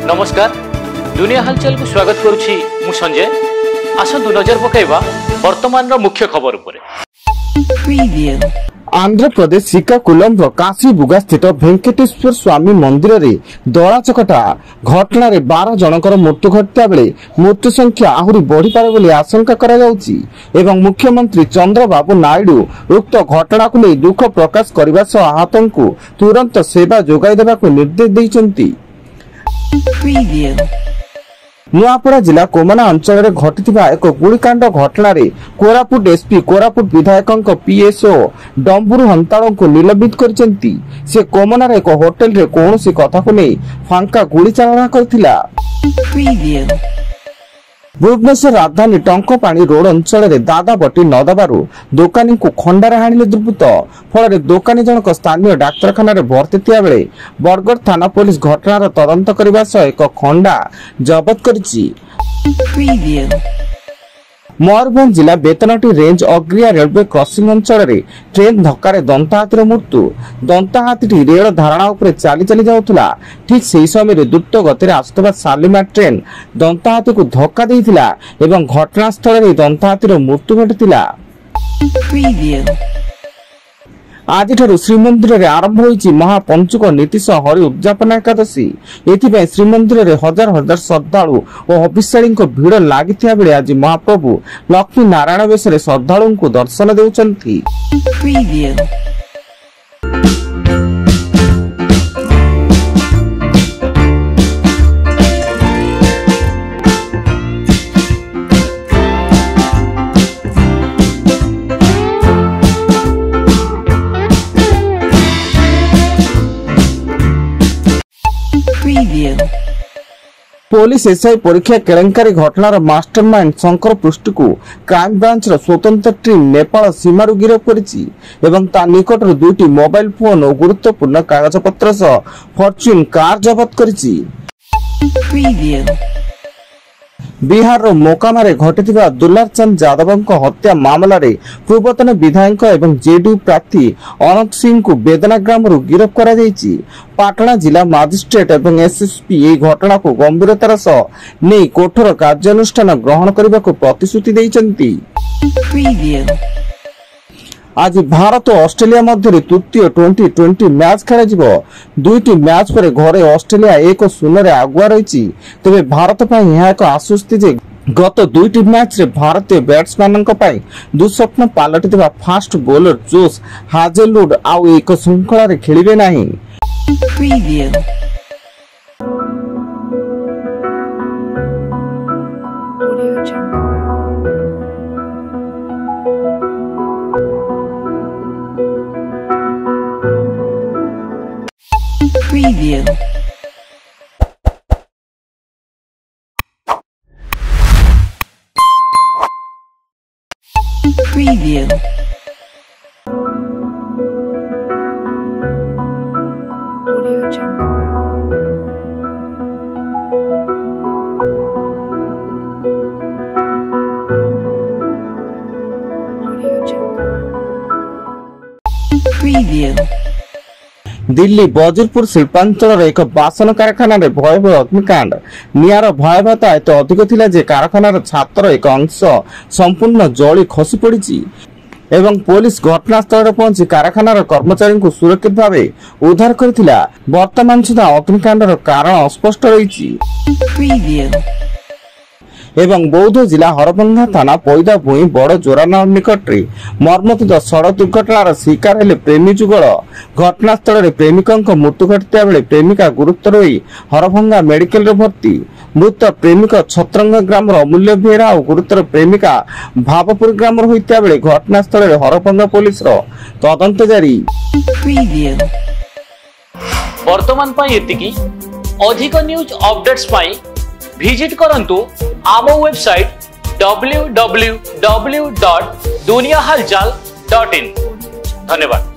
नमस्कार दुनिया हालचाल को स्वागत करुछि मु संजय। आसंतु नजर पकाइबा वर्तमान मुख्य खबर उपरे। आंध्र प्रदेश श्रीकाकुलम काशीबुगा स्थित वेंकटेश्वर स्वामी मंदिर रे दला चकटा घटना रे 12 जनकर मृत्यु घटता बेले मृत्यु संख्या आहुरी बढ़ी पारे बोली आशंका करा जाउची एवं मुख्यमंत्री चंद्रबाबू नायडू उक्त घटना को नहीं दुख प्रकाश करबा सह आहतंकु तुरंत सेवा जोगाई देबा को निर्देश दैछंती। नुआपड़ा जिला कोमना अंचल में घटिथिबा एक गुलिकांड घटना रे कोरापुट एसपी कोरापुट विधायक पीएसओ डंबुरु हंताल को निलंबित करचंती। से कोमना रे एक होटल रे कोनोसी कथा को नहीं फांका गुली चालना करथिला। भुवनेश्वर राजधानी टंकपाणी रोड अंचल में दादाबटी नदबारु दोकानी को खंडारे हाणिले दुर्बृत्त। फल दोकानी जनक स्थानीय डाक्तरखाना भर्ती थिया बेले बरगड़ थाना पुलिस घटनार तदंत करबा सह एक खंडा जबत करिछि। मयूरभंज जिला बेतनटी रेंज अग्रिया रेलवे क्रॉसिंग अंचल में ट्रेन धक्का दंता हाथीर मृत्यु। दंता हाथी रेल धारणा उपर चली चली जाउथला। ठीक सही समय द्रुत गति आसुवा शालीमार ट्रेन दंता हाथी को धक्का देइथिला एवं घटनास्थल में दंता हाथीर मृत्यु घटिथिला। आज श्रीमंदिर में आरंभ होइछि महापंचुक नीतिश हरि उद्यापन एकादशी। एथिपाई श्रीमंदिर में हजार हजार श्रद्धालु और हविष्याली भिड़ लगी बेले आज महाप्रभु लक्ष्मी नारायण बेश श्रद्धालु को दर्शन देउछंती। पुलिस एसआई परीक्षा केलेंकारी घटनार मास्टरमाइंड शंकर पृष्ठ को क्राइम ब्रांच स्वतंत्र टीम नेपाल सीमारु गिरफ करिछि एवं ता निकटर दुईटी मोबाइल फोन और गुरुत्वपूर्ण कागज पत्र सह फॉर्च्यून कार जब्त करिछि। बिहार मोकामा रे घटिथिबा दुलारचंद यादव हत्या मामला रे पूर्वतन विधायक एवं जेडीयू प्रार्थी अनंत सिंह को बेदना ग्राम गिरफ करा जायछि। पाटना जिला मजिस्ट्रेट एवं एसएसपी ए घटना को गंभीरतार सह नै कठोर कार्यानुष्ठान ग्रहण करबा को प्रतिश्रुति दैछंती। आज भारत और ऑस्ट्रेलिया मध्य तृतीय टी20 मैच खेल दुईटी मैच पर घरे ऑस्ट्रेलिया 1-0 आगुआ रही। तेज भारत यह एक आश्वस्ति जे गत दुईटी मैच रे भारतीय बैट्समैन दुस्वप्न पलटि फास्ट बोलर जोश हाजेलवुड आउ एक श्रृंखला खेलिबे नहीं। Preview. Audio Jungle. Audio Jungle. Preview. Delhi बजीरपुर Shilpanchal एक बासन कारखाना भयावह अग्निकांड। निआर भयावहता एत अधिक थिला जे कारखानार छातर एक अंश संपूर्ण जली खसी पड़ी एवं पुलिस घटनास्थल पहुंची कारखानार कर्मचारी को सुरक्षित भाव उद्धार करथिला। वर्तमान सुधा अग्निकांडर कारण अस्पष्ट रही। एवं बौद्ध जिला हरभंगा थाना पैदा भूई बड़ जोराना निकट मर्मन्तुद सड़क दुर्घटनार शिकार हेले प्रेमी जुगल। घटनास्थल में प्रेमिका मृत्यु घटता बेले प्रेमिका गुरुतर हरभंगा मेडिकल भर्ती। मृत प्रेमिक छत्रंग ग्राम अमूल्य बेहरा और गुरुतर प्रेमिका भावपुर ग्राम होता बेले घटनास्थल में हरभंगा पुलिस तदंत जारी। वर्तमान अधिक न्यूज अपडेट्स विजिट करंतु आम वेबसाइट www.duniyahalchal.in। धन्यवाद।